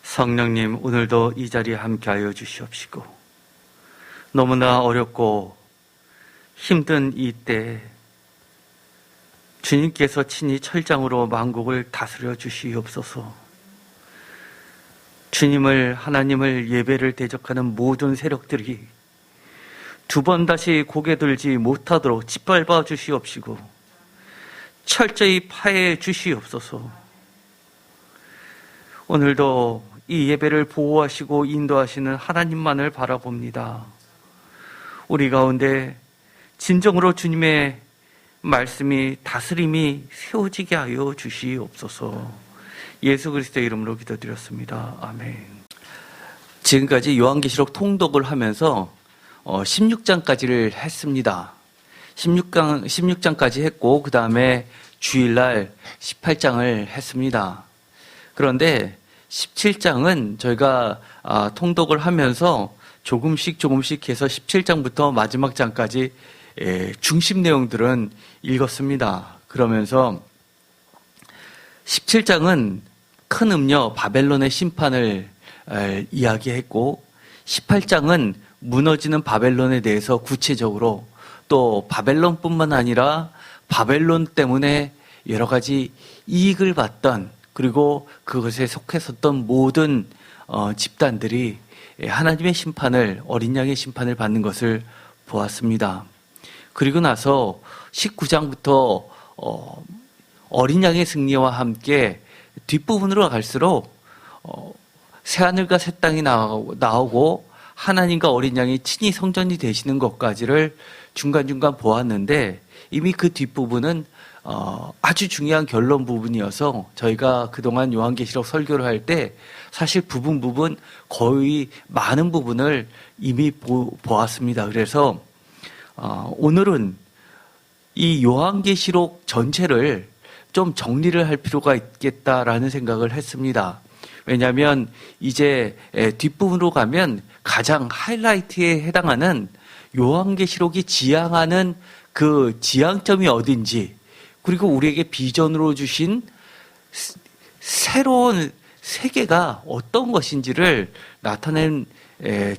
성령님, 오늘도 이 자리에 함께하여 주시옵시고, 너무나 어렵고 힘든 이때 주님께서 친히 철장으로 만국을 다스려 주시옵소서. 주님을, 하나님을, 예배를 대적하는 모든 세력들이 두 번 다시 고개 들지 못하도록 짓밟아 주시옵시고 철저히 파해 주시옵소서. 오늘도 이 예배를 보호하시고 인도하시는 하나님만을 바라봅니다. 우리 가운데 진정으로 주님의 말씀이, 다스림이 세워지게 하여 주시옵소서. 예수 그리스도의 이름으로 기도드렸습니다. 아멘. 지금까지 요한계시록 통독을 하면서 16장까지를 했습니다. 16장까지 했고 그 다음에 주일날 18장을 했습니다. 그런데 17장은 저희가 통독을 하면서 조금씩 해서 17장부터 마지막 장까지 중심 내용들은 읽었습니다. 그러면서 17장은 큰 음녀 바벨론의 심판을 이야기했고 18장은 무너지는 바벨론에 대해서 구체적으로, 또 바벨론뿐만 아니라 바벨론 때문에 여러 가지 이익을 받던, 그리고 그것에 속했었던 모든 집단들이 하나님의 심판을, 어린 양의 심판을 받는 것을 보았습니다. 그리고 나서 19장부터 어린 양의 승리와 함께 뒷부분으로 갈수록 새하늘과 새 땅이 나오고 하나님과 어린 양이 친히 성전이 되시는 것까지를 중간중간 보았는데, 이미 그 뒷부분은 아주 중요한 결론 부분이어서 저희가 그동안 요한계시록 설교를 할 때 사실 부분 거의 많은 부분을 이미 보았습니다. 그래서 오늘은 이 요한계시록 전체를 좀 정리를 할 필요가 있겠다라는 생각을 했습니다. 왜냐하면 이제 뒷부분으로 가면 가장 하이라이트에 해당하는 요한계시록이 지향하는 그 지향점이 어딘지, 그리고 우리에게 비전으로 주신 새로운 세계가 어떤 것인지를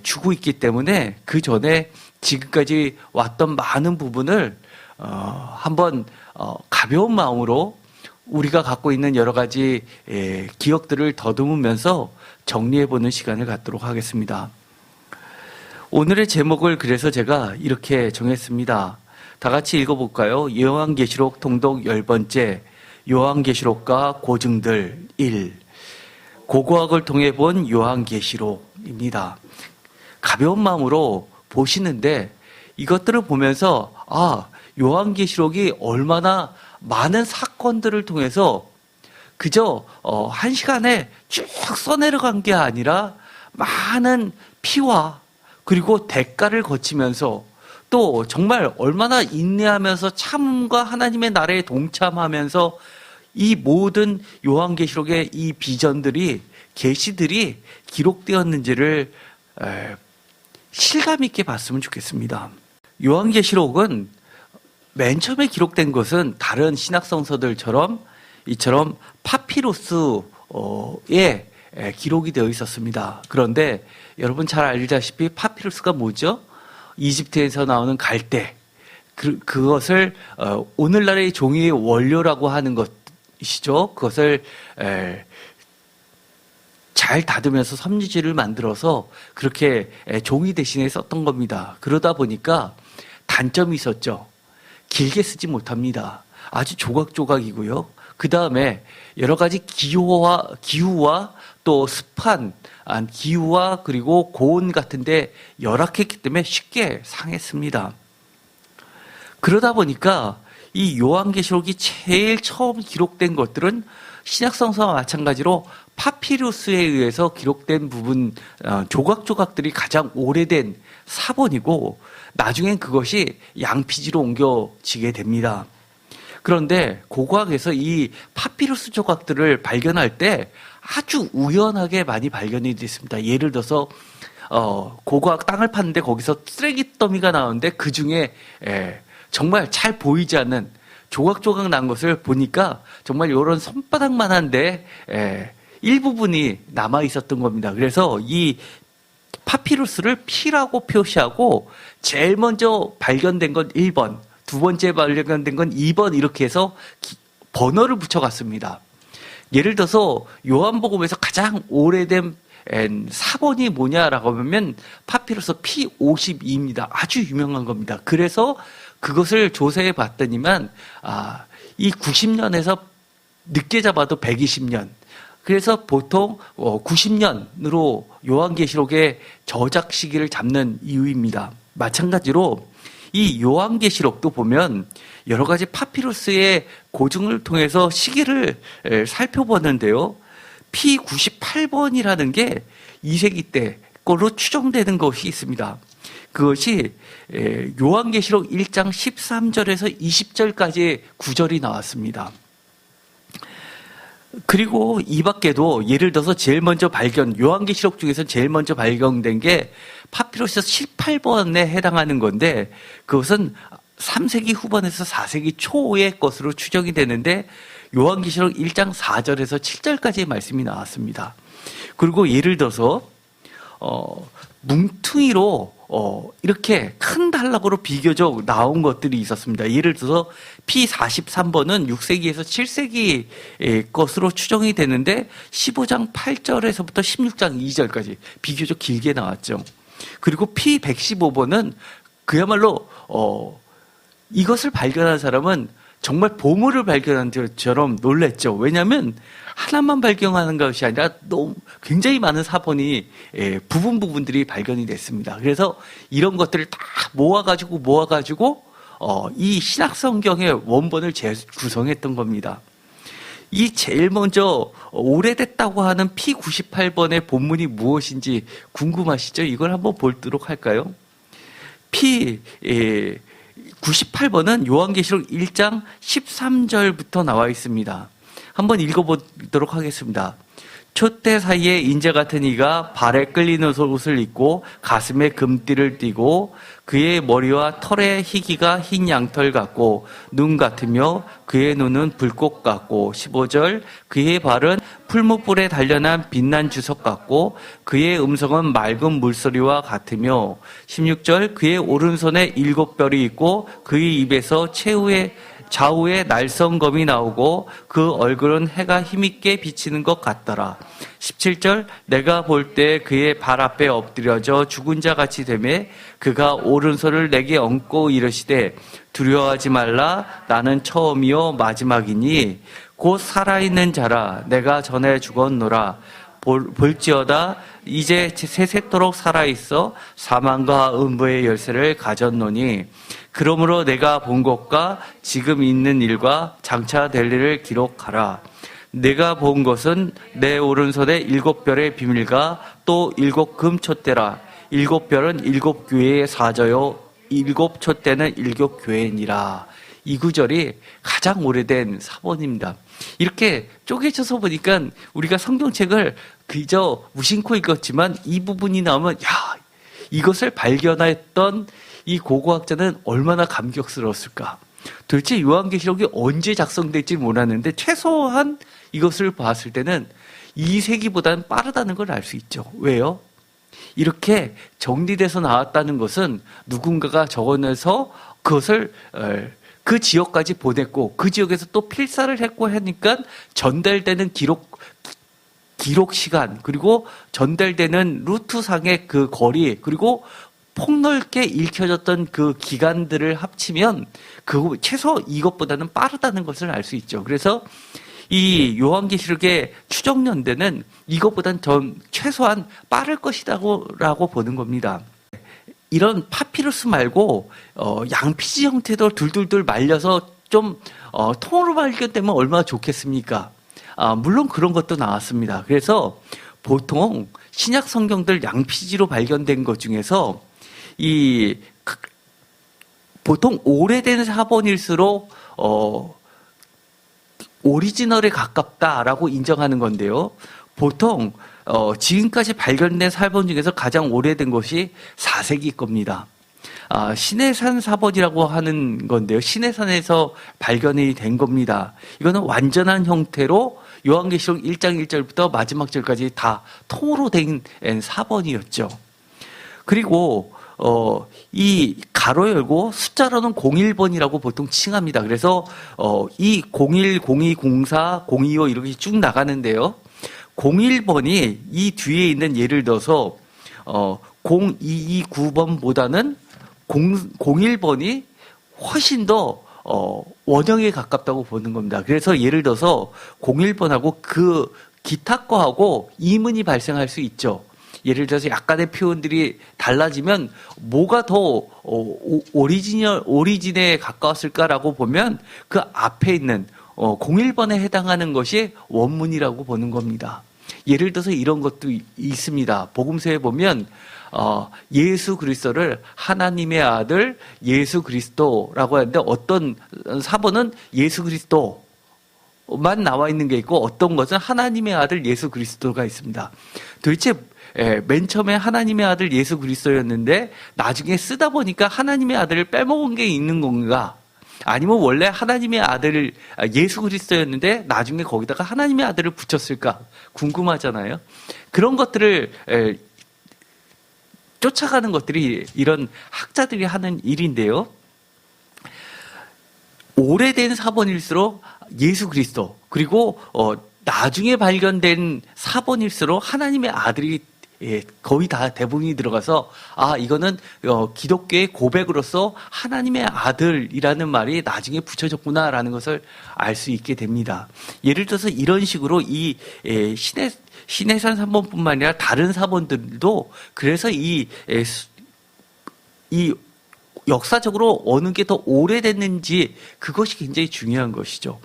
주고 있기 때문에 그 전에 지금까지 왔던 많은 부분을 한번 가벼운 마음으로 우리가 갖고 있는 여러 가지 기억들을 더듬으면서 정리해보는 시간을 갖도록 하겠습니다. 오늘의 제목을 그래서 제가 이렇게 정했습니다. 다 같이 읽어볼까요? 요한계시록 통독 10번째, 요한계시록과 고증들 1. 고고학을 통해 본 요한계시록입니다. 가벼운 마음으로 보시는데 이것들을 보면서 요한계시록이 얼마나 많은 사건들을 통해서 그저 한 시간에 쭉 써내려간 게 아니라 많은 피와 그리고 대가를 거치면서 또 정말 얼마나 인내하면서 참음과 하나님의 나라에 동참하면서 이 모든 요한계시록의 이 비전들이, 계시들이 기록되었는지를 실감 있게 봤으면 좋겠습니다. 요한계시록은 맨 처음에 기록된 것은 다른 신약성서들처럼 이처럼 파피루스에 기록이 되어 있었습니다. 그런데 여러분 잘 알다시피 파피루스가 뭐죠? 이집트에서 나오는 갈대, 그것을 오늘날의 종이의 원료라고 하는 것이죠. 그것을 잘 다듬어서 섬유질을 만들어서 그렇게 종이 대신에 썼던 겁니다. 그러다 보니까 단점이 있었죠. 길게 쓰지 못합니다. 아주 조각조각이고요. 그 다음에 여러 가지 기후와 또 습한 기후와 그리고 고온 같은데 열악했기 때문에 쉽게 상했습니다. 그러다 보니까 이 요한계시록이 제일 처음 기록된 것들은 신약성서와 마찬가지로 파피루스에 의해서 기록된 부분, 조각조각들이 가장 오래된 사본이고 나중엔 그것이 양피지로 옮겨지게 됩니다. 그런데 고고학에서 이 파피루스 조각들을 발견할 때 아주 우연하게 많이 발견이 됐습니다. 예를 들어서 고고학 땅을 팠는데 거기서 쓰레기 더미가 나오는데 그 중에 정말 잘 보이지 않는 조각조각 난 것을 보니까 정말 이런 손바닥만한데 일부분이 남아 있었던 겁니다. 그래서 이 파피루스를 P라고 표시하고 제일 먼저 발견된 건 1번, 두 번째 발견된 건 2번 이렇게 해서 번호를 붙여갔습니다. 예를 들어서 요한복음에서 가장 오래된 사본이 뭐냐라고 하면 파피루스 P52입니다. 아주 유명한 겁니다. 그래서 그것을 조사해 봤더니만 이 90년에서 늦게 잡아도 120년. 그래서 보통 90년으로 요한계시록의 저작 시기를 잡는 이유입니다. 마찬가지로 이 요한계시록도 보면 여러 가지 파피루스의 고증을 통해서 시기를 살펴보는데요. P98번이라는 게 2세기 때 거로 추정되는 것이 있습니다. 그것이 요한계시록 1장 13절에서 20절까지의 구절이 나왔습니다. 그리고 이 밖에도 예를 들어서 제일 먼저 요한계시록 중에서 제일 먼저 발견된 게 파피루스 18번에 해당하는 건데 그것은 3세기 후반에서 4세기 초의 것으로 추정이 되는데 요한계시록 1장 4절에서 7절까지의 말씀이 나왔습니다. 그리고 예를 들어서 뭉퉁이로 이렇게 큰 단락으로 비교적 나온 것들이 있었습니다. 예를 들어서 P43번은 6세기에서 7세기 것으로 추정이 되는데 15장 8절에서부터 16장 2절까지 비교적 길게 나왔죠. 그리고 P115번은 그야말로 이것을 발견한 사람은 정말 보물을 발견한 것처럼 놀랬죠. 왜냐하면 하나만 발견하는 것이 아니라 굉장히 많은 사본이 부분들이 발견이 됐습니다. 그래서 이런 것들을 다 모아가지고 이 신약성경의 원본을 구성했던 겁니다. 이 제일 먼저 오래됐다고 하는 P98번의 본문이 무엇인지 궁금하시죠? 이걸 한번 보도록 할까요? P98번은 요한계시록 1장 13절부터 나와 있습니다. 한번 읽어보도록 하겠습니다. 촛대 사이에 인재 같은 이가 발에 끌리는 옷을 입고 가슴에 금띠를 띠고 그의 머리와 털의 희기가 흰 양털 같고 눈 같으며 그의 눈은 불꽃 같고 15절 그의 발은 풀무불에 단련한 빛난 주석 같고 그의 음성은 맑은 물소리와 같으며 16절 그의 오른손에 7별이 있고 그의 입에서 좌우에 날성검이 나오고 그 얼굴은 해가 힘있게 비치는 것 같더라. 17절 내가 볼 때 그의 발 앞에 엎드려져 죽은 자 같이 되매 그가 오른손을 내게 얹고 이르시되 두려워하지 말라 나는 처음이요 마지막이니 곧 살아있는 자라 내가 전에 죽었노라 볼지어다 이제 세세토록 살아있어 사망과 음부의 열쇠를 가졌노니 그러므로 내가 본 것과 지금 있는 일과 장차 될 일을 기록하라. 내가 본 것은 내 오른손에 7별의 비밀과 또 7금 촛대라. 7별은 7교회의 사저요 7 촛대는 7교회니라. 이 구절이 가장 오래된 사본입니다. 이렇게 쪼개져서 보니까 우리가 성경책을 그저 무심코 읽었지만 이 부분이 나오면 이것을 발견했던 이 고고학자는 얼마나 감격스러웠을까. 도대체 요한계시록이 언제 작성될지 몰랐는데 최소한 이것을 봤을 때는 2세기보다는 빠르다는 걸 알 수 있죠. 왜요? 이렇게 정리돼서 나왔다는 것은 누군가가 적어내서 그것을 그 지역까지 보냈고 그 지역에서 또 필사를 했고 하니까 전달되는 기록 시간 그리고 전달되는 루트상의 그 거리 그리고 폭넓게 읽혀졌던 그 기간들을 합치면 최소 이것보다는 빠르다는 것을 알 수 있죠. 그래서 이 요한계시록의 추정 연대는 이것보다는 최소한 빠를 것이라고 보는 겁니다. 이런 파피루스 말고 양피지 형태도 둘둘둘 말려서 좀 통으로 발견되면 얼마나 좋겠습니까? 물론 그런 것도 나왔습니다. 그래서 보통 신약 성경들 양피지로 발견된 것 중에서 보통 오래된 사본일수록 오리지널에 가깝다라고 인정하는 건데요. 보통 지금까지 발견된 사본 중에서 가장 오래된 것이 4세기 겁니다. 신해산 사본이라고 하는 건데요. 신해산에서 발견이 된 겁니다. 이거는 완전한 형태로 요한계시록 1장 1절부터 마지막 절까지 다 통으로 된 사본이었죠. 그리고 이 가로 열고 숫자로는 01번이라고 보통 칭합니다. 그래서 이 01, 02, 04, 025 이렇게 쭉 나가는데요. 01번이 이 뒤에 있는 예를 들어서 0229번보다는 01번이 훨씬 더 원형에 가깝다고 보는 겁니다. 그래서 예를 들어서 01번하고 그 기타 거하고 이문이 발생할 수 있죠. 예를 들어서 약간의 표현들이 달라지면 뭐가 더 오리진에 가까웠을까라고 보면 그 앞에 있는 01번에 해당하는 것이 원문이라고 보는 겁니다. 예를 들어서 이런 것도 있습니다. 복음서에 보면 예수 그리스도를 하나님의 아들 예수 그리스도라고 하는데 어떤 사본은 예수 그리스도만 나와 있는 게 있고 어떤 것은 하나님의 아들 예수 그리스도가 있습니다. 도대체 맨 처음에 하나님의 아들 예수 그리스도였는데 나중에 쓰다 보니까 하나님의 아들을 빼먹은 게 있는 건가? 아니면 원래 하나님의 아들 예수 그리스도였는데 나중에 거기다가 하나님의 아들을 붙였을까? 궁금하잖아요. 그런 것들을 쫓아가는 것들이 이런 학자들이 하는 일인데요. 오래된 사본일수록 예수 그리스도 그리고 나중에 발견된 사본일수록 하나님의 아들이 거의 다 대부분이 들어가서 이거는 기독교의 고백으로서 하나님의 아들이라는 말이 나중에 붙여졌구나라는 것을 알 수 있게 됩니다. 예를 들어서 이런 식으로 이 신해산 사본뿐만 아니라 다른 사본들도 그래서 이 역사적으로 어느 게 더 오래됐는지 그것이 굉장히 중요한 것이죠.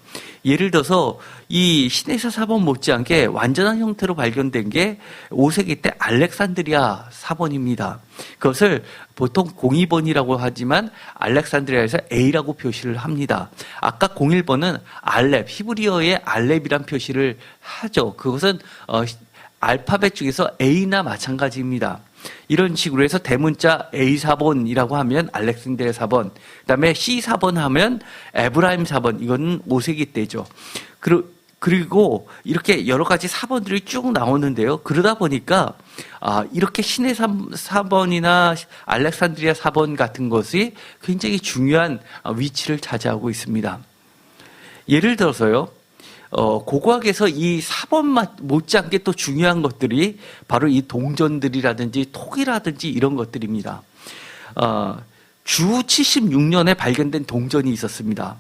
예를 들어서 이 신해산 사본 못지않게 완전한 형태로 발견된 게 5세기 때 알렉산드리아 사본입니다. 그것을 보통 02번이라고 하지만 알렉산드리아에서 A라고 표시를 합니다. 아까 01번은 알렙, 히브리어의 알렙이란 표시를 하죠. 그것은 알파벳 중에서 A나 마찬가지입니다. 이런 식으로 해서 대문자 A4번이라고 하면 알렉산드리아 사본, 그다음에 C4번 하면 에브라임 사본, 이건 5세기 때죠. 그리고 이렇게 여러 가지 사본들이 쭉 나오는데요. 그러다 보니까 이렇게 신해 사본이나 알렉산드리아 사본 같은 것이 굉장히 중요한 위치를 차지하고 있습니다. 예를 들어서요. 고고학에서 이 사본 못지않게 또 중요한 것들이 바로 이 동전들이라든지 톡이라든지 이런 것들입니다. 주 76년에 발견된 동전이 있었습니다.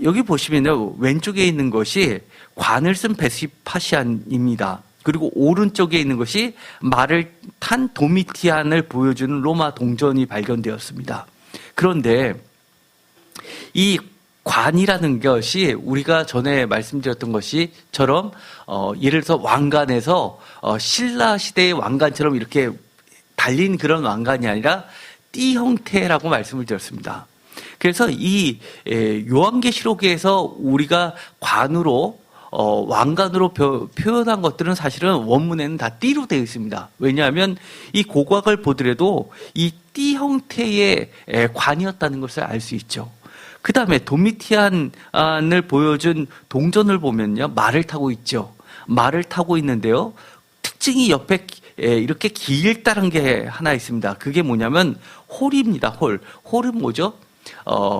여기 보시면요, 왼쪽에 있는 것이 관을 쓴 베스파시안입니다. 그리고 오른쪽에 있는 것이 말을 탄 도미티안을 보여주는 로마 동전이 발견되었습니다. 그런데 이 관이라는 것이 우리가 전에 말씀드렸던 것이처럼 예를 들어서 왕관에서 신라 시대의 왕관처럼 이렇게 달린 그런 왕관이 아니라 띠 형태라고 말씀을 드렸습니다. 그래서 이 요한계시록에서 우리가 관으로 왕관으로 표현한 것들은 사실은 원문에는 다 띠로 되어 있습니다. 왜냐하면 이 고고학을 보더라도 이 띠 형태의 관이었다는 것을 알 수 있죠. 그 다음에 도미티안을 보여준 동전을 보면요, 말을 타고 있죠. 말을 타고 있는데요, 특징이 옆에 이렇게 길다란 게 하나 있습니다. 그게 뭐냐면 홀입니다. 홀은 뭐죠?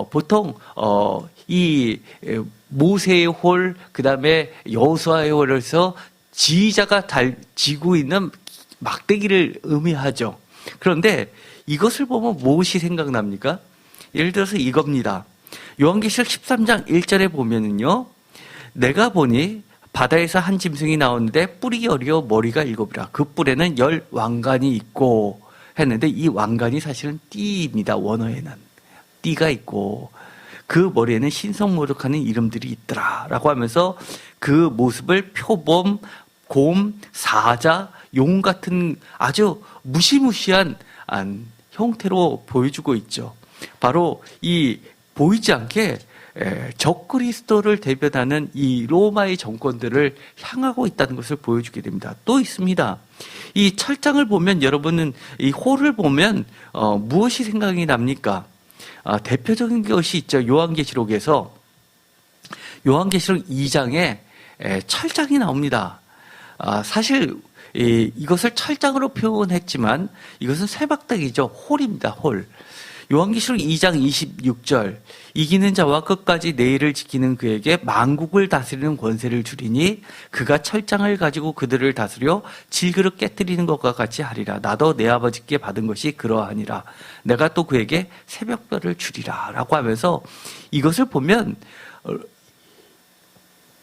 보통 이 모세의 홀, 그 다음에 여호수아의 홀에서 지휘자가 지고 있는 막대기를 의미하죠. 그런데 이것을 보면 무엇이 생각납니까? 예를 들어서 이겁니다. 요한계시록 13장 1절에 보면은요, 내가 보니 바다에서 한 짐승이 나오는데 뿔이 10이요 머리가 7이라. 그 뿔에는 10 왕관이 있고 했는데 이 왕관이 사실은 띠입니다. 원어에는 띠가 있고 그 머리에는 신성모독하는 이름들이 있더라 라고 하면서 그 모습을 표범, 곰, 사자, 용 같은 아주 무시무시한 형태로 보여주고 있죠. 바로 이 보이지 않게 적그리스도를 대변하는 이 로마의 정권들을 향하고 있다는 것을 보여주게 됩니다. 또 있습니다. 이 철장을 보면 여러분은 이 홀을 보면 무엇이 생각이 납니까? 대표적인 것이 있죠. 요한계시록에서 요한계시록 2장에 철장이 나옵니다. 사실 이것을 철장으로 표현했지만 이것은 세박당이죠. 홀입니다. 홀. 요한계시록 2장 26절 이기는 자와 끝까지 내일을 지키는 그에게 만국을 다스리는 권세를 주리니 그가 철장을 가지고 그들을 다스려 질그릇 깨뜨리는 것과 같이 하리라. 나도 내 아버지께 받은 것이 그러하니라. 내가 또 그에게 새벽별을 주리라 라고 하면서 이것을 보면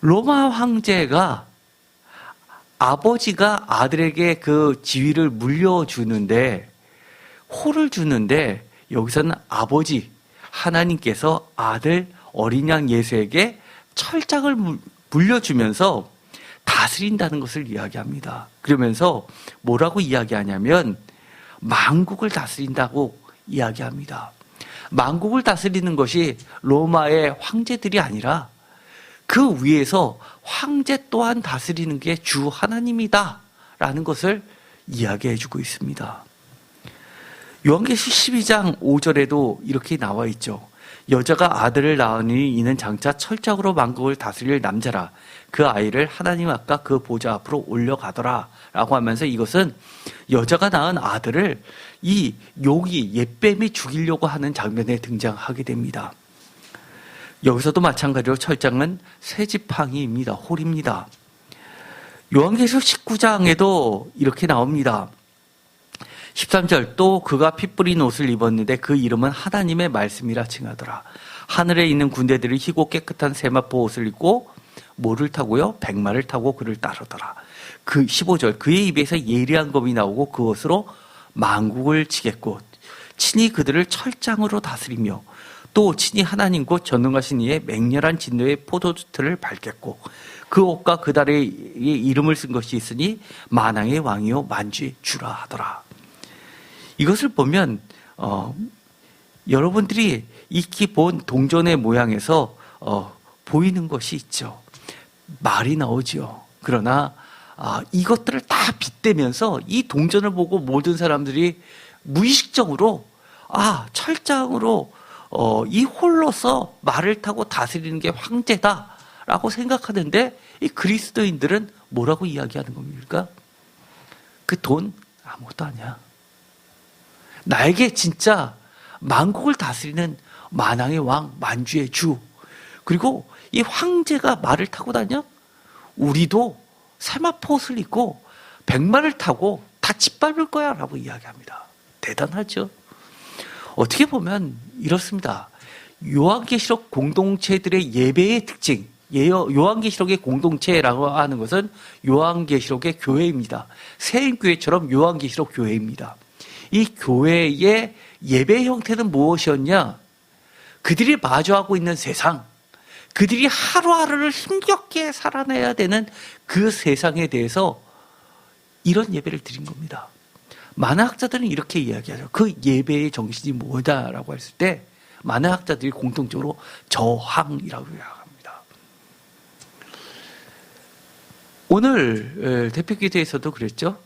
로마 황제가 아버지가 아들에게 그 지위를 물려주는데 홀을 주는데 여기서는 아버지 하나님께서 아들 어린 양 예수에게 철장을 물려주면서 다스린다는 것을 이야기합니다. 그러면서 뭐라고 이야기하냐면 만국을 다스린다고 이야기합니다. 만국을 다스리는 것이 로마의 황제들이 아니라 그 위에서 황제 또한 다스리는 게 주 하나님이다 라는 것을 이야기해 주고 있습니다. 요한계시록 12장 5절에도 이렇게 나와 있죠. 여자가 아들을 낳으니 이는 장차 철장으로 만국을 다스릴 남자라. 그 아이를 하나님 앞과 그 보좌 앞으로 올려가더라 라고 하면서 이것은 여자가 낳은 아들을 이 용이 옛뱀이 죽이려고 하는 장면에 등장하게 됩니다. 여기서도 마찬가지로 철장은 새 지팡이입니다. 홀입니다. 요한계시록 19장에도 이렇게 나옵니다. 13절 또 그가 피 뿌린 옷을 입었는데 그 이름은 하나님의 말씀이라 칭하더라. 하늘에 있는 군대들이 희고 깨끗한 세마포 옷을 입고 뭐를 타고요? 백마를 타고 그를 따르더라. 그 15절 그의 입에서 예리한 검이 나오고 그것으로 만국을 치겠고 친히 그들을 철장으로 다스리며 또 친히 하나님 곧 전능하신 이의 맹렬한 진노의 포도주틀을 밟겠고 그 옷과 그 달의 이름을 쓴 것이 있으니 만왕의 왕이요 만주의 주라 하더라. 이것을 보면 여러분들이 익히 본 동전의 모양에서 보이는 것이 있죠. 말이 나오죠. 그러나 이것들을 다 빗대면서 이 동전을 보고 모든 사람들이 무의식적으로 철장으로 이 홀로서 말을 타고 다스리는 게 황제다라고 생각하는데 이 그리스도인들은 뭐라고 이야기하는 겁니까? 그 돈 아무것도 아니야. 나에게 진짜 만국을 다스리는 만왕의 왕, 만주의 주. 그리고 이 황제가 말을 타고 다녀? 우리도 세마포옷을 입고 백마를 타고 다 짓밟을 거야 라고 이야기합니다. 대단하죠. 어떻게 보면 이렇습니다. 요한계시록 공동체들의 예배의 특징, 요한계시록의 공동체라고 하는 것은 요한계시록의 교회입니다. 새인교회처럼 요한계시록 교회입니다. 이 교회의 예배 형태는 무엇이었냐? 그들이 마주하고 있는 세상, 그들이 하루하루를 힘겹게 살아내야 되는 그 세상에 대해서 이런 예배를 드린 겁니다. 많은 학자들은 이렇게 이야기하죠. 그 예배의 정신이 뭐다라고 했을 때 많은 학자들이 공통적으로 저항이라고 이야기합니다. 오늘 대표기도에서도 그랬죠.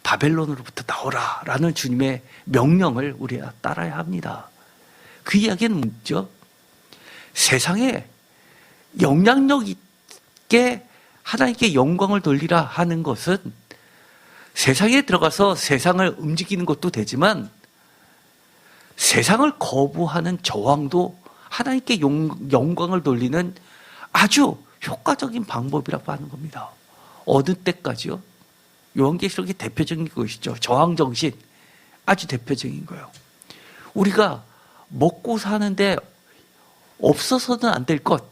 바벨론으로부터 나오라라는 주님의 명령을 우리가 따라야 합니다. 그 이야기는 묻죠. 세상에 영향력 있게 하나님께 영광을 돌리라 하는 것은 세상에 들어가서 세상을 움직이는 것도 되지만 세상을 거부하는 저항도 하나님께 영광을 돌리는 아주 효과적인 방법이라고 하는 겁니다. 어느 때까지요? 요한계시록이 대표적인 것이죠. 저항정신 아주 대표적인 거예요. 우리가 먹고 사는데 없어서는 안 될 것,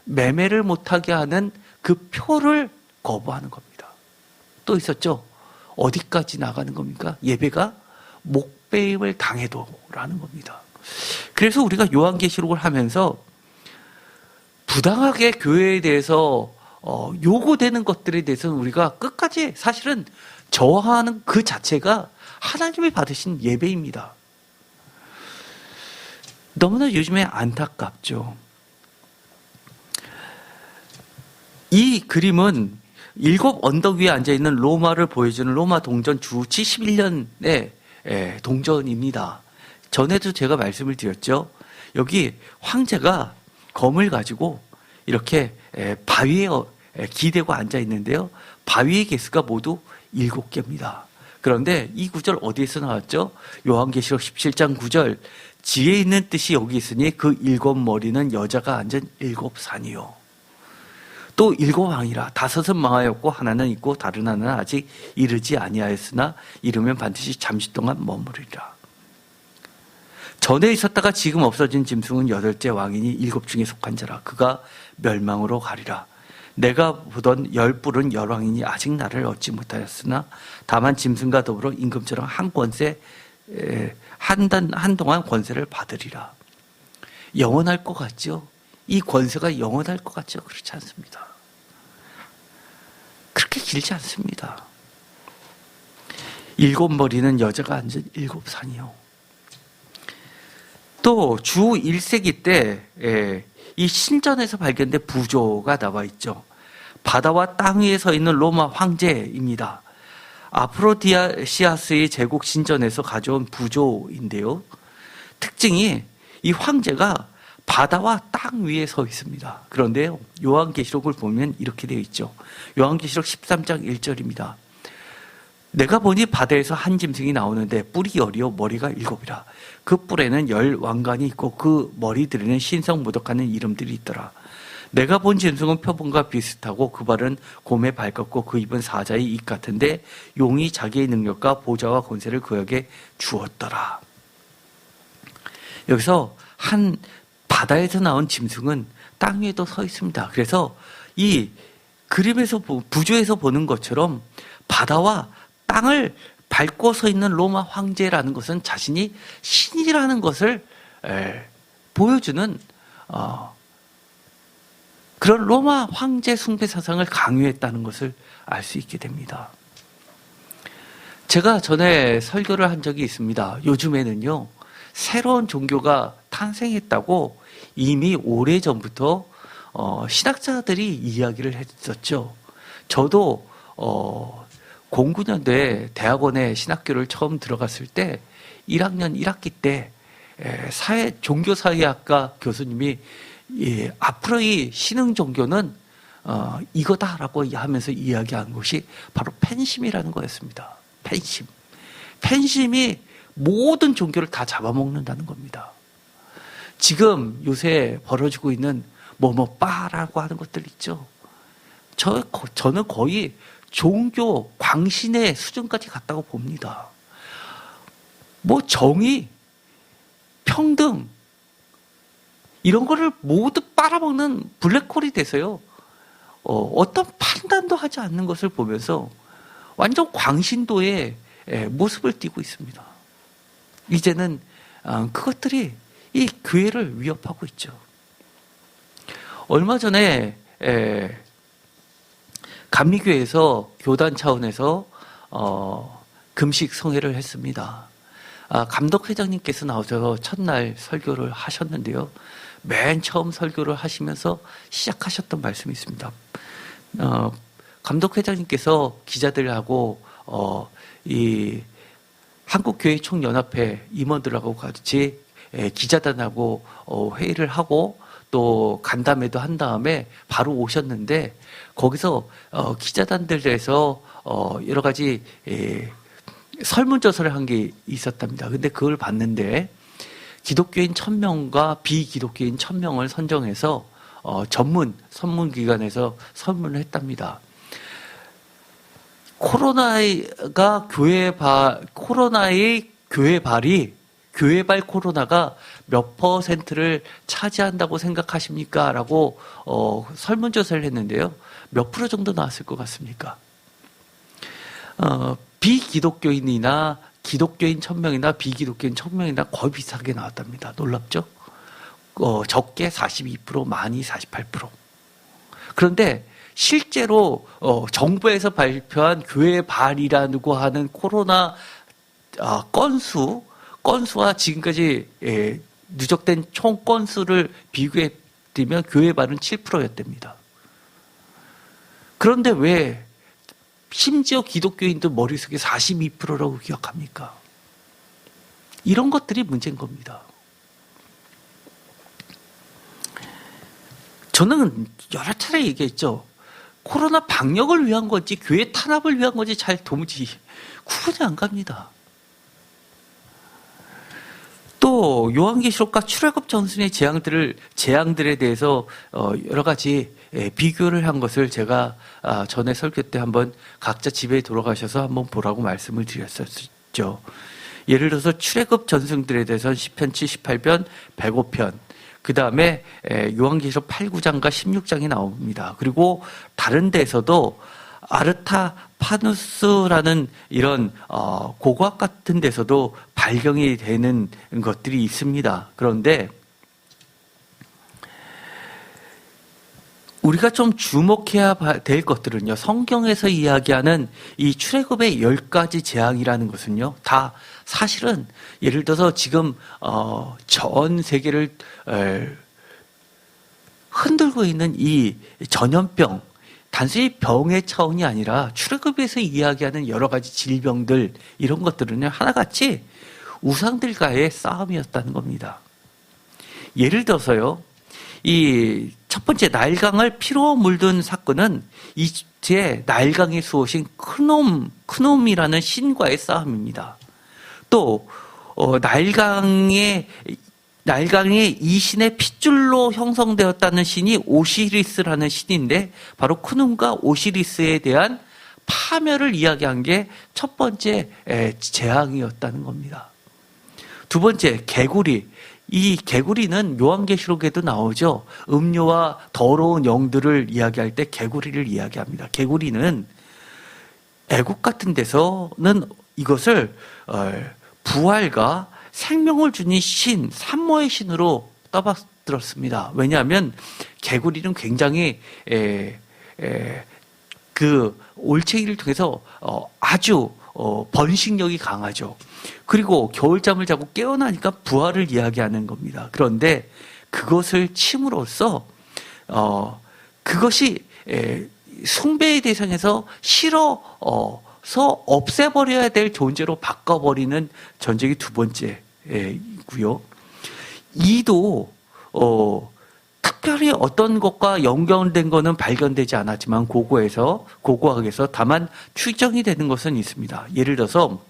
매매를 못하게 하는 그 표를 거부하는 겁니다. 또 있었죠. 어디까지 나가는 겁니까? 예배가 목배임을 당해도라는 겁니다. 그래서 우리가 요한계시록을 하면서 부당하게 교회에 대해서 요구되는 것들에 대해서는 우리가 끝까지 사실은 저항하는 그 자체가 하나님이 받으신 예배입니다. 너무나 요즘에 안타깝죠. 그림은 7 언덕 위에 앉아있는 로마를 보여주는 로마 동전 주 71년의 동전입니다. 전에도 제가 말씀을 드렸죠. 여기 황제가 검을 가지고 이렇게 바위에 기대고 앉아 있는데요. 바위의 개수가 모두 7개입니다. 그런데 이 구절 어디에서 나왔죠? 요한계시록 17장 9절. 지혜 있는 뜻이 여기 있으니 그 7머리는 여자가 앉은 7산이요. 또 7왕이라 5은 망하였고 하나는 있고 다른 하나는 아직 이르지 아니하였으나 이르면 반드시 잠시 동안 머무르리라. 전에 있었다가 지금 없어진 짐승은 8째 왕이니 7 중에 속한 자라. 그가 멸망으로 가리라. 내가 보던 10뿔은 열왕이니 아직 나를 얻지 못하였으나 다만 짐승과 더불어 임금처럼 한동안 권세를 받으리라. 영원할 것 같죠? 이 권세가 영원할 것 같죠? 그렇지 않습니다. 그렇게 길지 않습니다. 7머리는 여자가 앉은 7산이요. 또 주 1세기 때 이 신전에서 발견된 부조가 나와 있죠. 바다와 땅 위에 서 있는 로마 황제입니다. 아프로디시아스의 제국 신전에서 가져온 부조인데요. 특징이 이 황제가 바다와 땅 위에 서 있습니다. 그런데요, 요한계시록을 보면 이렇게 되어 있죠. 요한계시록 13장 1절입니다. 내가 보니 바다에서 한 짐승이 나오는데 뿔이 10이요 머리가 7이라. 그 뿔에는 10 왕관이 있고 그 머리들에는 신성 모독하는 이름들이 있더라. 내가 본 짐승은 표범과 비슷하고 그 발은 곰의 발 같고 그 입은 사자의 입 같은데 용이 자기의 능력과 보좌와 권세를 그에게 주었더라. 여기서 한 바다에서 나온 짐승은 땅 위에도 서 있습니다. 그래서 이 그림에서 부조에서 보는 것처럼 바다와 땅을 밟고 서 있는 로마 황제라는 것은 자신이 신이라는 것을 보여주는 그런 로마 황제 숭배 사상을 강요했다는 것을 알 수 있게 됩니다. 제가 전에 설교를 한 적이 있습니다. 요즘에는요, 새로운 종교가 탄생했다고 이미 오래전부터 신학자들이 이야기를 했었죠. 저도 09년도에 대학원에 신학교를 처음 들어갔을 때 1학년 1학기 때 종교사회학과 교수님이 앞으로의 신흥 종교는 이거다라고 하면서 이야기한 것이 바로 팬심이라는 거였습니다. 팬심이 모든 종교를 다 잡아먹는다는 겁니다. 지금 요새 벌어지고 있는 뭐뭐빠라고 하는 것들 있죠. 저는 거의 종교 광신의 수준까지 갔다고 봅니다. 뭐 정의, 평등 이런 거를 모두 빨아먹는 블랙홀이 돼서요. 어떤 판단도 하지 않는 것을 보면서 완전 광신도의 모습을 띠고 있습니다. 이제는 그것들이 이 교회를 위협하고 있죠. 얼마 전에 감리교회에서 교단 차원에서 금식 성회를 했습니다. 감독회장님께서 나오셔서 첫날 설교를 하셨는데요. 맨 처음 설교를 하시면서 시작하셨던 말씀이 있습니다. 감독회장님께서 기자들하고 이 한국교회 총연합회 임원들하고 같이 기자단하고 회의를 하고 또 간담회도 한 다음에 바로 오셨는데 거기서 기자단들에서 여러 가지 설문조사를 한 게 있었답니다. 근데 그걸 봤는데 기독교인 1000명과 비기독교인 1000명을 선정해서 선문기관에서 설문을 했답니다. 코로나의 교회발 코로나가 몇 %를 차지한다고 생각하십니까? 라고 설문조사를 했는데요. 몇 프로 정도 나왔을 것 같습니까? 비기독교인이나 기독교인 1000명이나 비기독교인 1000명이나 거의 비슷하게 나왔답니다. 놀랍죠? 적게 42%, 많이 48%. 그런데 실제로 정부에서 발표한 교회발이라고 하는 코로나 건수와 지금까지 누적된 총 건수를 비교해 드리면 교회발은 7%였답니다. 그런데 왜 심지어 기독교인도 머릿속에 42%라고 기억합니까? 이런 것들이 문제인 겁니다. 저는 여러 차례 얘기했죠. 코로나 방역을 위한 건지 교회 탄압을 위한 건지 잘 도무지 구분이 안 갑니다. 또 요한계시록과 출애굽 전순의 재앙들에 대해서 여러 가지 비교를 한 것을 제가 전에 설교 때 한번 각자 집에 돌아가셔서 한번 보라고 말씀을 드렸었죠. 예를 들어서 출애굽 전승들에 대해서는 시편 78편, 105편, 그 다음에 요한계시록 8, 9장과 16장이 나옵니다. 그리고 다른 데서도 아르타파누스라는 이런 고고학 같은 데서도 발견이 되는 것들이 있습니다. 그런데 우리가 좀 주목해야 될 것들은요, 성경에서 이야기하는 이 출애굽의 10가지 재앙이라는 것은요, 다 사실은 예를 들어서 지금 전 세계를 흔들고 있는 이 전염병, 단순히 병의 차원이 아니라 출애굽에서 이야기하는 여러 가지 질병들, 이런 것들은 하나같이 우상들과의 싸움이었다는 겁니다. 예를 들어서요, 이 첫 번째 나일강을 피로 물든 사건은 이제 나일강의 수호신 크놈이라는 신과의 싸움입니다. 또 나일강의 이 신의 핏줄로 형성되었다는 신이 오시리스라는 신인데, 바로 크눔과 오시리스에 대한 파멸을 이야기한 게 첫 번째 재앙이었다는 겁니다. 두 번째, 개구리. 이 개구리는 요한계시록에도 나오죠. 음료와 더러운 영들을 이야기할 때 개구리를 이야기합니다. 개구리는 애국 같은 데서는 이것을 부활과 생명을 주는 신, 산모의 신으로 떠받들었습니다. 왜냐하면 개구리는 굉장히 그 올챙이를 통해서 아주 번식력이 강하죠. 그리고 겨울잠을 자고 깨어나니까 부활을 이야기하는 겁니다. 그런데 그것을 침으로써 그것이 숭배의 대상에서 싫어서 없애버려야 될 존재로 바꿔버리는 전적이 두 번째이고요. 이도 특별히 어떤 것과 연결된 것은 발견되지 않았지만 고고학에서 다만 추정이 되는 것은 있습니다. 예를 들어서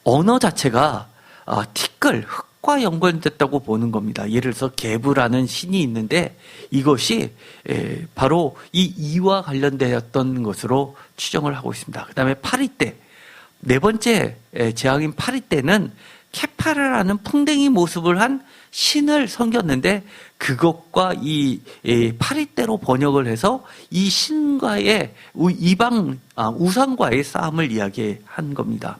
언어 자체가 흙과 연관됐다고 보는 겁니다. 예를 들어서 게브라는 신이 있는데 이것이 바로 이 이와 관련되었던 것으로 추정을 하고 있습니다. 그 다음에 파리떼, 네 번째 재앙인 파리떼는 케파라라는 풍뎅이 모습을 한 신을 섬겼는데, 그것과 이 파리떼로 번역을 해서 이 신과의 우상과의 싸움을 이야기한 겁니다.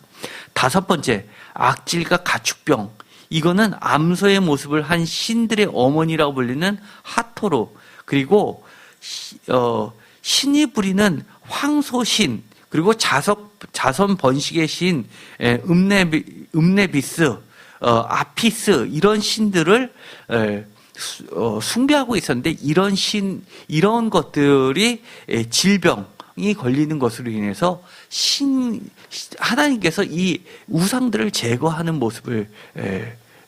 다섯 번째, 악질과 가축병. 이거는 암소의 모습을 한 신들의 어머니라고 불리는 하토로, 그리고 신이 부리는 황소신, 그리고 자선 번식의 신 음네비스, 아피스, 이런 신들을 숭배하고 있었는데, 이런 것들이 질병이 걸리는 것으로 인해서 하나님께서 이 우상들을 제거하는 모습을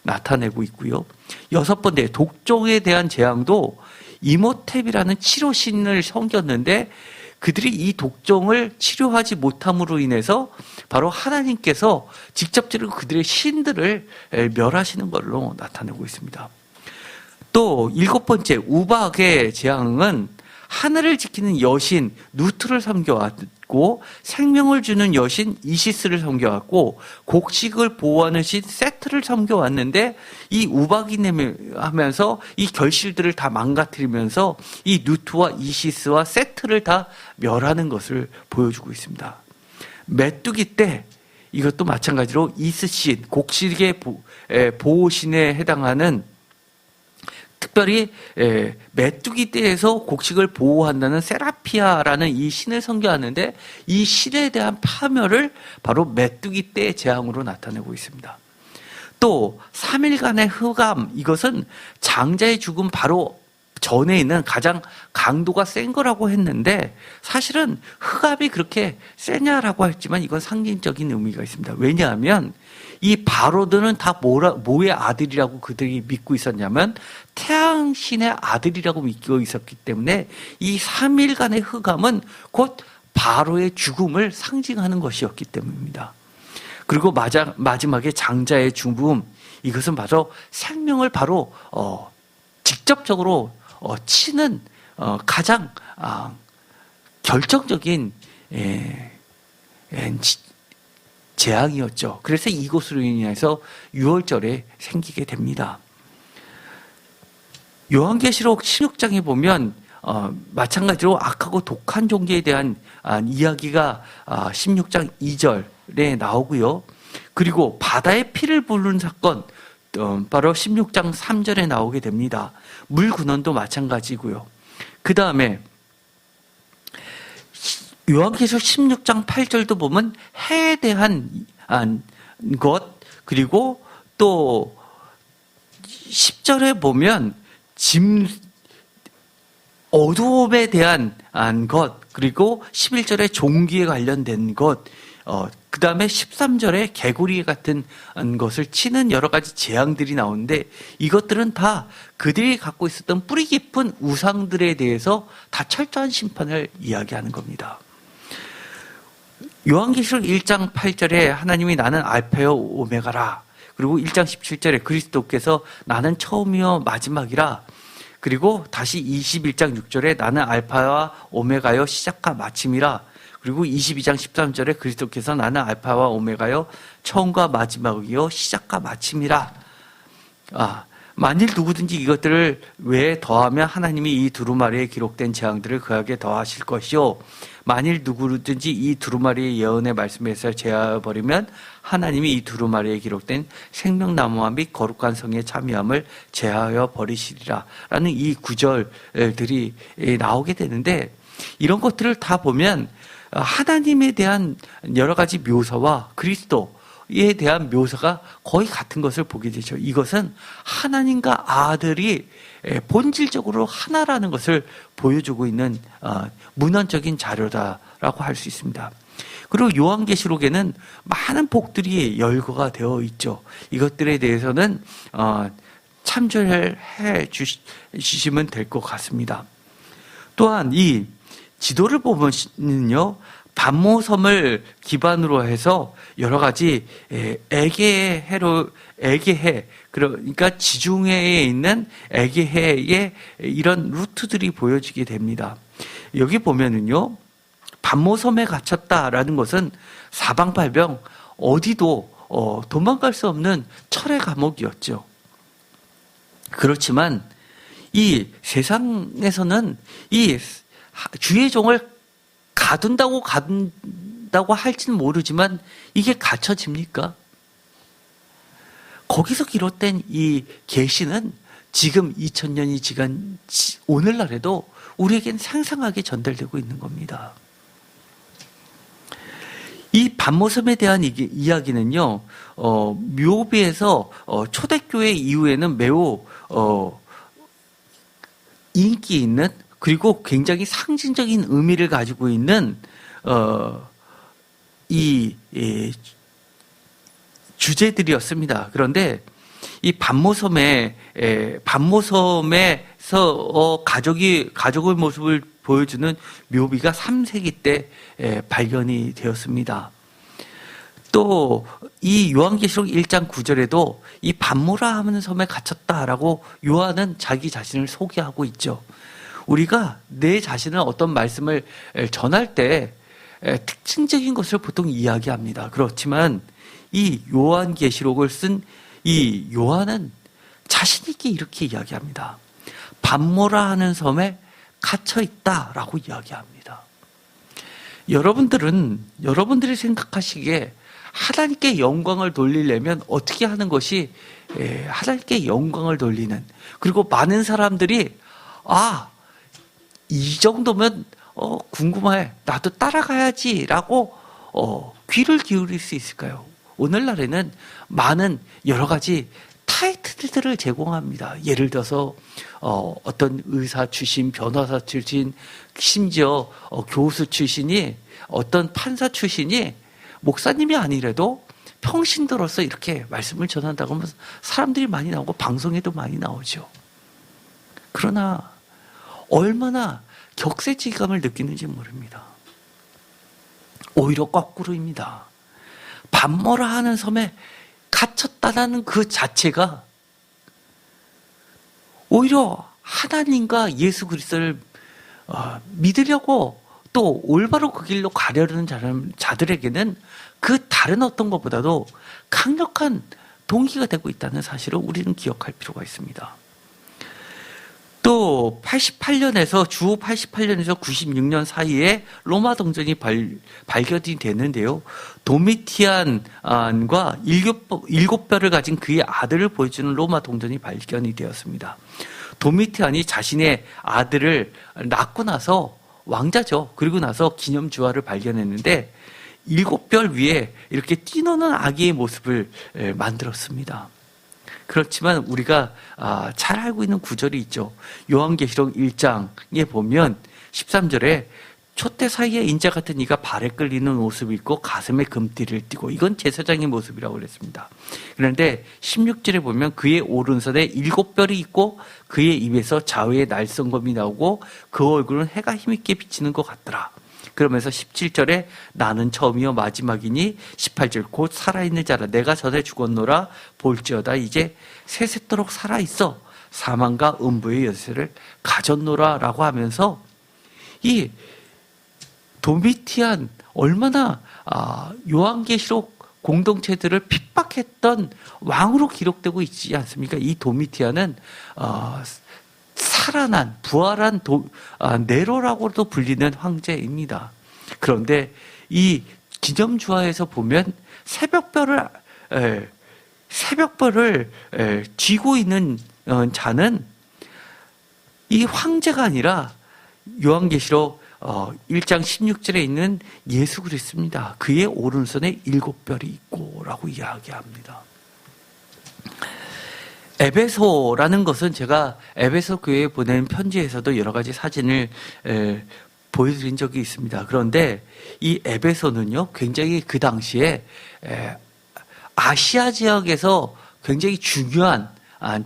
나타내고 있고요. 여섯 번째, 독종에 대한 재앙도 이모탭이라는 치료신을 섬겼는데, 그들이 이 독종을 치료하지 못함으로 인해서 바로 하나님께서 직접적으로 그들의 신들을 멸하시는 걸로 나타내고 있습니다. 또 일곱 번째, 우박의 재앙은 하늘을 지키는 여신 누트를 섬겨왔고, 생명을 주는 여신 이시스를 섬겨왔고, 곡식을 보호하는 신 세트를 섬겨왔는데, 이 우박이 하면서 이 결실들을 다 망가뜨리면서 이 누트와 이시스와 세트를 다 멸하는 것을 보여주고 있습니다. 메뚜기 때 이것도 마찬가지로 이스신, 곡식의 보호신에 해당하는, 특별히 메뚜기 떼에서 곡식을 보호한다는 세라피아라는 이 신을 섬겨하는데, 이 신에 대한 파멸을 바로 메뚜기 떼의 재앙으로 나타내고 있습니다. 또 3일간의 흑암, 이것은 장자의 죽음 바로 전에 있는 가장 강도가 센 거라고 했는데 사실은 흑암이 그렇게 세냐라고 했지만 이건 상징적인 의미가 있습니다. 왜냐하면 이 바로드는 다 뭐의 아들이라고 그들이 믿고 있었냐면 태양신의 아들이라고 믿고 있었기 때문에 이 3일간의 흑암은 곧 바로의 죽음을 상징하는 것이었기 때문입니다. 그리고 마지막에 장자의 죽음, 이것은 바로 생명을 바로 직접적으로 치는 가장 결정적인 재앙이었죠. 그래서 이것으로 인해서 유월절에 생기게 됩니다. 요한계시록 16장에 보면 마찬가지로 악하고 독한 종기에 대한 이야기가 16장 2절에 나오고요. 그리고 바다의 피를 부른 사건 바로 16장 3절에 나오게 됩니다. 물군원도 마찬가지고요. 그 다음에 요한계시록 16장 8절도 보면 해에 대한 것, 그리고 또 10절에 보면 어두움에 대한 것, 그리고 11절에 종기에 관련된 것, 그 다음에 13절에 개구리 같은 것을 치는 여러 가지 재앙들이 나오는데 이것들은 다 그들이 갖고 있었던 뿌리 깊은 우상들에 대해서 다 철저한 심판을 이야기하는 겁니다. 요한계시록 1장 8절에 하나님이 나는 알파요 오메가라, 그리고 1장 17절에 그리스도께서 나는 처음이요 마지막이라, 그리고 다시 21장 6절에 나는 알파와 오메가요 시작과 마침이라, 그리고 22장 13절에 그리스도께서 나는 알파와 오메가요 처음과 마지막이요 시작과 마침이라. 만일 누구든지 이것들을 외에 더하면 하나님이 이 두루마리에 기록된 재앙들을 그에게 더하실 것이요, 만일 누구든지 이 두루마리의 예언의 말씀에서 제하여버리면 하나님이 이 두루마리에 기록된 생명나무와 및 거룩한 성의 참여함을 제하여 버리시리라 라는 이 구절들이 나오게 되는데, 이런 것들을 다 보면 하나님에 대한 여러 가지 묘사와 그리스도에 대한 묘사가 거의 같은 것을 보게 되죠. 이것은 하나님과 아들이 본질적으로 하나라는 것을 보여주고 있는 문헌적인 자료다라고 할 수 있습니다. 그리고 요한계시록에는 많은 복들이 열거가 되어 있죠. 이것들에 대해서는 참조해 주시면 될 것 같습니다. 또한 이 지도를 보면요, 반모섬을 기반으로 해서 여러 가지 에게해, 그러니까 지중해에 있는 에게해의 이런 루트들이 보여지게 됩니다. 여기 보면은요, 반모섬에 갇혔다라는 것은 사방팔방 어디도 도망갈 수 없는 철의 감옥이었죠. 그렇지만 이 세상에서는 이 주의 종을 가둔다고 할지는 모르지만 이게 갖춰집니까? 거기서 기록된 이 계시는 지금 2000년이 지난 오늘날에도 우리에겐 상상하게 전달되고 있는 겁니다. 이 반모섬에 대한 이야기는요, 묘비에서 초대교회 이후에는 매우 인기 있는, 그리고 굉장히 상징적인 의미를 가지고 있는 이 주제들이었습니다. 그런데 이 반모섬에서 가족의 모습을 보여주는 묘비가 3세기 때 발견이 되었습니다. 또 이 요한계시록 1장 9절에도 이 반모라 하는 섬에 갇혔다라고 요한은 자기 자신을 소개하고 있죠. 우리가 내 자신은 어떤 말씀을 전할 때 특징적인 것을 보통 이야기합니다. 그렇지만 이 요한계시록을 쓴 이 요한은 자신 있게 이렇게 이야기합니다. 반모라 하는 섬에 갇혀 있다라고 이야기합니다. 여러분들이 생각하시기에 하나님께 영광을 돌리려면 어떻게 하는 것이 하나님께 영광을 돌리는, 그리고 많은 사람들이 이 정도면 궁금해, 나도 따라가야지라고 귀를 기울일 수 있을까요? 오늘날에는 많은 여러 가지 타이틀들을 제공합니다. 예를 들어서 어떤 의사 출신, 변호사 출신, 심지어 교수 출신이, 어떤 판사 출신이 목사님이 아니래도 평신도로서 이렇게 말씀을 전한다고 하면 사람들이 많이 나오고 방송에도 많이 나오죠. 그러나 얼마나 격세지감을 느끼는지 모릅니다. 오히려 거꾸로입니다. 밤머라 하는 섬에 갇혔다라는 그 자체가 오히려 하나님과 예수 그리스도를 믿으려고 또 올바로 그 길로 가려는 자들에게는 그 다른 어떤 것보다도 강력한 동기가 되고 있다는 사실을 우리는 기억할 필요가 있습니다. 또 88년에서 주 88년에서 96년 사이에 로마 동전이 발견이 됐는데요. 도미티안과 7뼈를 가진 그의 아들을 보여주는 로마 동전이 발견이 되었습니다. 도미티안이 자신의 아들을 낳고 나서, 왕자죠. 그리고 나서 기념주화를 발견했는데 7뼈 위에 이렇게 뛰노는 아기의 모습을 만들었습니다. 그렇지만 우리가 잘 알고 있는 구절이 있죠. 요한계시록 1장에 보면 13절에 촛대 사이에 인자 같은 이가 발에 끌리는 옷을 입고 가슴에 금띠를 띠고, 이건 제사장의 모습이라고 그랬습니다. 그런데 16절에 보면 그의 오른손에 7뼈이 있고 그의 입에서 좌우에 날성검이 나오고 그 얼굴은 해가 힘있게 비치는 것 같더라. 그러면서 17절에 나는 처음이요 마지막이니, 18절 곧 살아있는 자라 내가 전에 죽었노라 볼지어다 이제 세세토록 살아있어 사망과 음부의 열쇠를 가졌노라 라고 하면서 이 도미티안 얼마나 요한계시록 공동체들을 핍박했던 왕으로 기록되고 있지 않습니까? 이 도미티안은 살아난, 부활한 네로라고도 불리는 황제입니다. 그런데 이 기념주화에서 보면 새벽별을 쥐고 있는 자는 이 황제가 아니라 요한계시록 1장 16절에 있는 예수 그리스도입니다. 그의 오른손에 7뼈이 있고 라고 이야기합니다. 에베소라는 것은 제가 에베소 교회에 보낸 편지에서도 여러 가지 사진을 보여드린 적이 있습니다. 그런데 이 에베소는요, 굉장히 그 당시에 아시아 지역에서 굉장히 중요한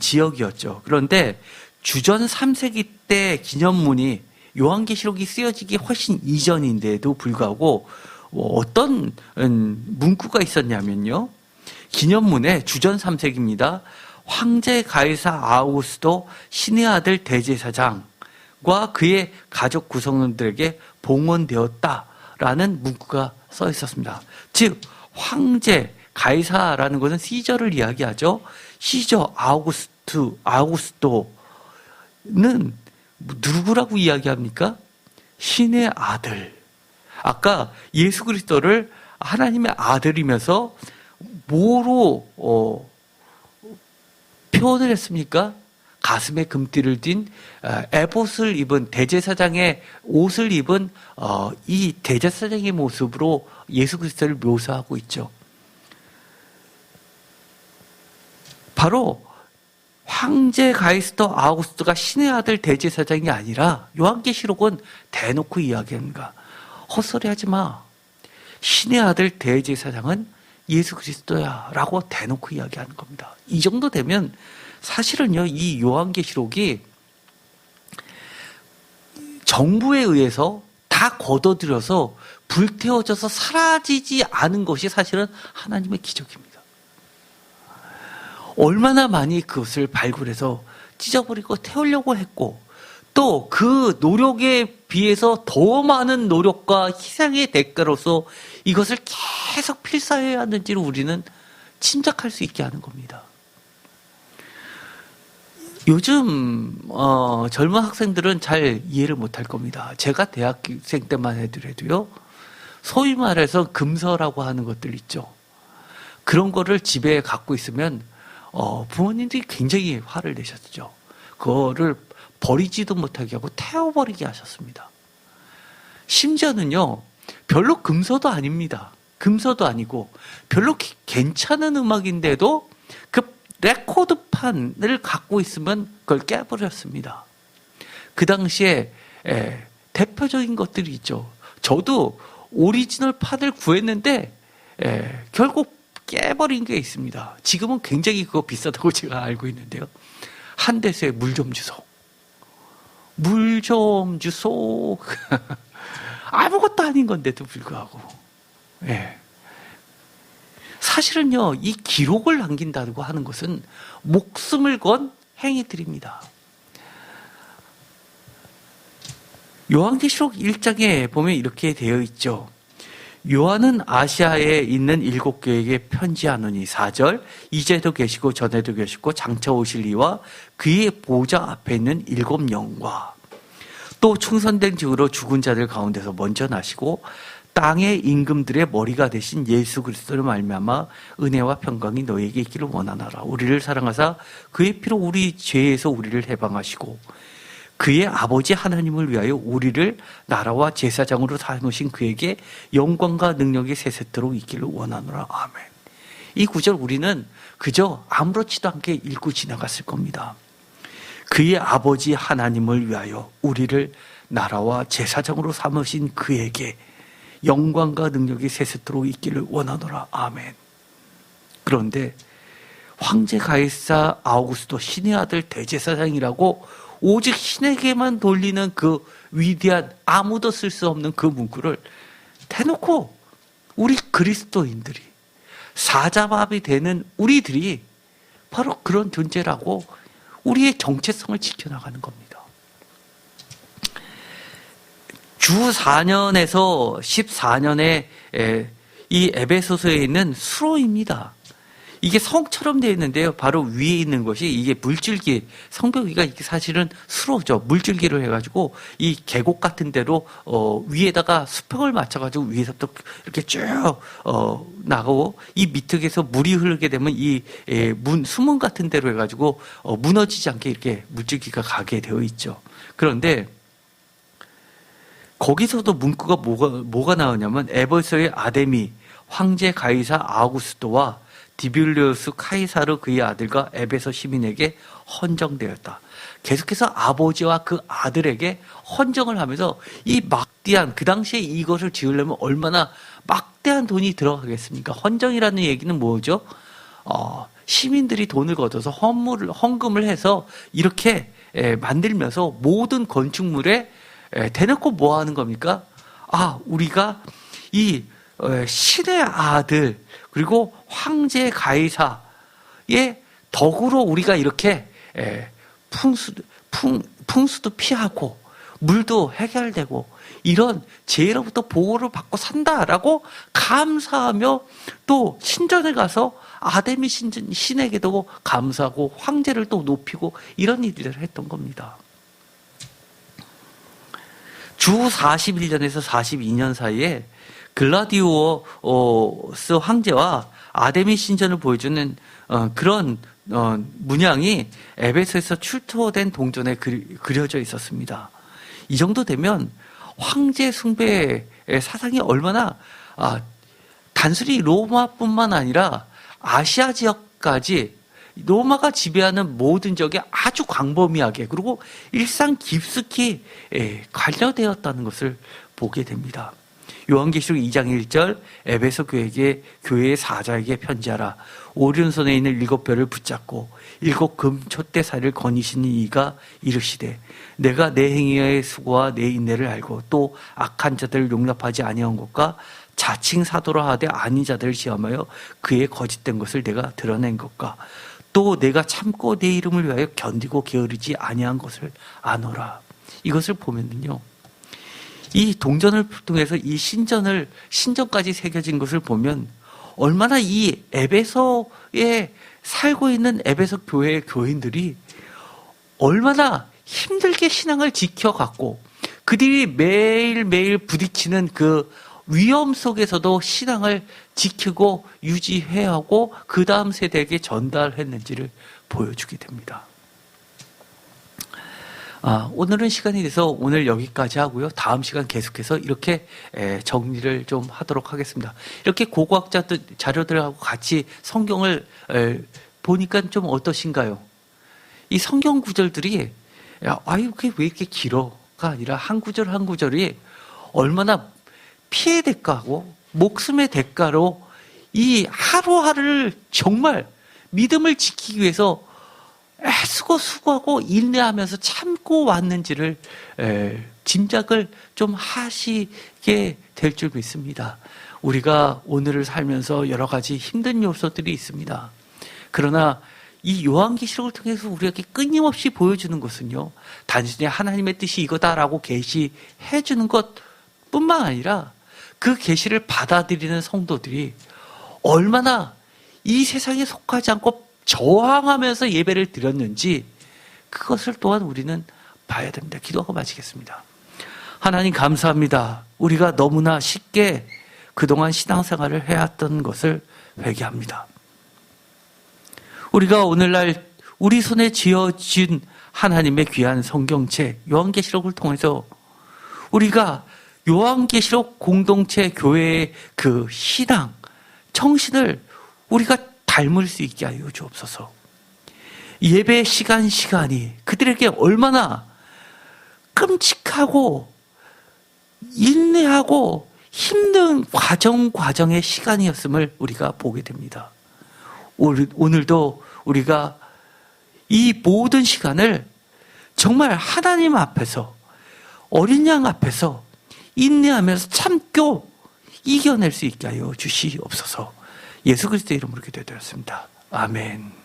지역이었죠. 그런데 주전 3세기 때 기념문이 요한계시록이 쓰여지기 훨씬 이전인데도 불구하고 어떤 문구가 있었냐면요. 기념문에 주전 3세기입니다. 황제 가이사 아우구스도 신의 아들 대제사장과 그의 가족 구성원들에게 봉헌되었다라는 문구가 써 있었습니다. 즉 황제 가이사라는 것은 시저를 이야기하죠. 시저 아우구스토는 누구라고 이야기합니까? 신의 아들. 아까 예수 그리스도를 하나님의 아들이면서 뭐로 표현을 했습니까? 가슴에 금띠를 띤 에봇을 입은 대제사장의 옷을 입은 이 대제사장의 모습으로 예수 그리스도를 묘사하고 있죠. 바로 황제 가이스토 아우구스토가 신의 아들 대제사장이 아니라 요한계시록은 대놓고 이야기합니다. 헛소리하지 마. 신의 아들 대제사장은 예수 그리스도야 라고 대놓고 이야기하는 겁니다. 이 정도 되면 사실은요, 이 요한계시록이 정부에 의해서 다 걷어들여서 불태워져서 사라지지 않은 것이 사실은 하나님의 기적입니다. 얼마나 많이 그것을 발굴해서 찢어버리고 태우려고 했고, 또 그 노력에 비해서 더 많은 노력과 희생의 대가로서 이것을 계속 필사해야 하는지를 우리는 짐작할 수 있게 하는 겁니다. 요즘 젊은 학생들은 잘 이해를 못할 겁니다. 제가 대학생 때만 해도요, 소위 말해서 금서라고 하는 것들 있죠. 그런 거를 집에 갖고 있으면 부모님들이 굉장히 화를 내셨죠. 그거를 버리지도 못하게 하고 태워버리게 하셨습니다. 심지어는요, 별로 금서도 아닙니다. 금서도 아니고 별로 괜찮은 음악인데도 그 레코드판을 갖고 있으면 그걸 깨버렸습니다. 그 당시에 대표적인 것들이 있죠. 저도 오리지널 판을 구했는데 결국 깨버린 게 있습니다. 지금은 굉장히 그거 비싸다고 제가 알고 있는데요. 한대서에 물 좀 주소. 물 좀 주소. 아무것도 아닌 건데도 불구하고. 사실은요, 이 기록을 남긴다고 하는 것은 목숨을 건 행위들입니다. 요한계시록 1장에 보면 이렇게 되어 있죠. 요한은 아시아에 있는 7교회에게 편지하노니 4절 이제도 계시고 전에도 계시고 장차 오실 이와 그의 보좌 앞에 있는 7 영과 또 충선된 증으로 죽은 자들 가운데서 먼저 나시고 땅의 임금들의 머리가 되신 예수 그리스도를 말미암아 은혜와 평강이 너에게 있기를 원하노라. 우리를 사랑하사 그의 피로 우리 죄에서 우리를 해방하시고 그의 아버지 하나님을 위하여 우리를 나라와 제사장으로 삼으신 그에게 영광과 능력이 세세토록 있기를 원하노라. 아멘. 이 구절 우리는 그저 아무렇지도 않게 읽고 지나갔을 겁니다. 그의 아버지 하나님을 위하여 우리를 나라와 제사장으로 삼으신 그에게 영광과 능력이 세세토록 있기를 원하노라. 아멘. 그런데 황제 가이사 아우구스도 신의 아들 대제사장이라고 오직 신에게만 돌리는 그 위대한 아무도 쓸 수 없는 그 문구를 대놓고 우리 그리스도인들이 사자밥이 되는 우리들이 바로 그런 존재라고 우리의 정체성을 지켜나가는 겁니다. 주 4년에서 14년에 이 에베소서에 있는 수로입니다. 이게 성처럼 되어 있는데요. 바로 위에 있는 것이 이게 물줄기, 성벽위가 이게 사실은 수로죠. 물줄기를 해가지고 이 계곡 같은 데로 위에다가 수평을 맞춰가지고 위에서부터 이렇게 쭉 나가고 이 밑에서 물이 흐르게 되면 이 수문 같은 데로 해가지고 무너지지 않게 이렇게 물줄기가 가게 되어 있죠. 그런데 거기서도 문구가 뭐가 나오냐면 에베소의 아데미, 황제 가이사 아우구스토와 디빌리우스 카이사르 그의 아들과 에베소 시민에게 헌정되었다. 계속해서 아버지와 그 아들에게 헌정을 하면서 이 막대한, 그 당시에 이것을 지으려면 얼마나 막대한 돈이 들어가겠습니까? 헌정이라는 얘기는 뭐죠? 시민들이 돈을 걷어서 헌금을 해서 이렇게 만들면서 모든 건축물에 대놓고 뭐 하는 겁니까? 우리가 이 신의 아들 그리고 황제 가이사의 덕으로 우리가 이렇게 풍수도 피하고 물도 해결되고 이런 죄로부터 보호를 받고 산다라고 감사하며 또 신전에 가서 아데미 신에게도 감사하고 황제를 또 높이고 이런 일들을 했던 겁니다. 주 41년에서 42년 사이에 글라디오스 황제와 아데미 신전을 보여주는 그런 문양이 에베소에서 출토된 동전에 그려져 있었습니다. 이 정도 되면 황제 숭배의 사상이 얼마나 단순히 로마뿐만 아니라 아시아 지역까지 로마가 지배하는 모든 지역에 아주 광범위하게 그리고 일상 깊숙이 관여되었다는 것을 보게 됩니다. 요한계시록 2장 1절 에베소 교회의 사자에게 편지하라. 오른손에 있는 7별을 붙잡고 7 금촛대사를 거니시는 이가 이르시되 내가 내 행위의 수고와 내 인내를 알고 또 악한 자들을 용납하지 아니한 것과 자칭 사도라 하되 아닌 자들을 시험하여 그의 거짓된 것을 내가 드러낸 것과 또 내가 참고 내 이름을 위하여 견디고 게으르지 아니한 것을 아노라. 이것을 보면은요, 이 동전을 통해서 이 신전까지 새겨진 것을 보면 얼마나 이 에베소에 살고 있는 에베소 교회의 교인들이 얼마나 힘들게 신앙을 지켜갔고 그들이 매일매일 부딪히는 그 위험 속에서도 신앙을 지키고 유지해야 하고 그 다음 세대에게 전달했는지를 보여주게 됩니다. 오늘은 시간이 돼서 오늘 여기까지 하고요. 다음 시간 계속해서 이렇게 정리를 좀 하도록 하겠습니다. 이렇게 고고학자 자료들하고 같이 성경을 보니까 좀 어떠신가요? 이 성경 구절들이 그게 왜 이렇게 길어가 아니라 한 구절 한 구절이 얼마나 피해 대가고 목숨의 대가로 이 하루하루를 정말 믿음을 지키기 위해서 애쓰고 수고하고 인내하면서 참고 왔는지를 짐작을 좀 하시게 될 줄 믿습니다. 우리가 오늘을 살면서 여러 가지 힘든 요소들이 있습니다. 그러나 이 요한계시록을 통해서 우리에게 끊임없이 보여주는 것은요, 단순히 하나님의 뜻이 이거다라고 계시해 주는 것뿐만 아니라 그 계시를 받아들이는 성도들이 얼마나 이 세상에 속하지 않고 저항하면서 예배를 드렸는지 그것을 또한 우리는 봐야 됩니다. 기도하고 마치겠습니다. 하나님 감사합니다. 우리가 너무나 쉽게 그동안 신앙생활을 해왔던 것을 회개합니다. 우리가 오늘날 우리 손에 쥐어진 하나님의 귀한 성경책 요한계시록을 통해서 우리가 요한계시록 공동체 교회의 그 신앙, 정신을 우리가 닮을 수 있게 하여 주옵소서. 예배 시간이 그들에게 얼마나 끔찍하고 인내하고 힘든 과정의 시간이었음을 우리가 보게 됩니다. 오늘도 우리가 이 모든 시간을 정말 하나님 앞에서 어린 양 앞에서 인내하면서 참고 이겨낼 수 있게 하여 주시옵소서. 예수 그리스도의 이름으로 기도드렸습니다. 아멘.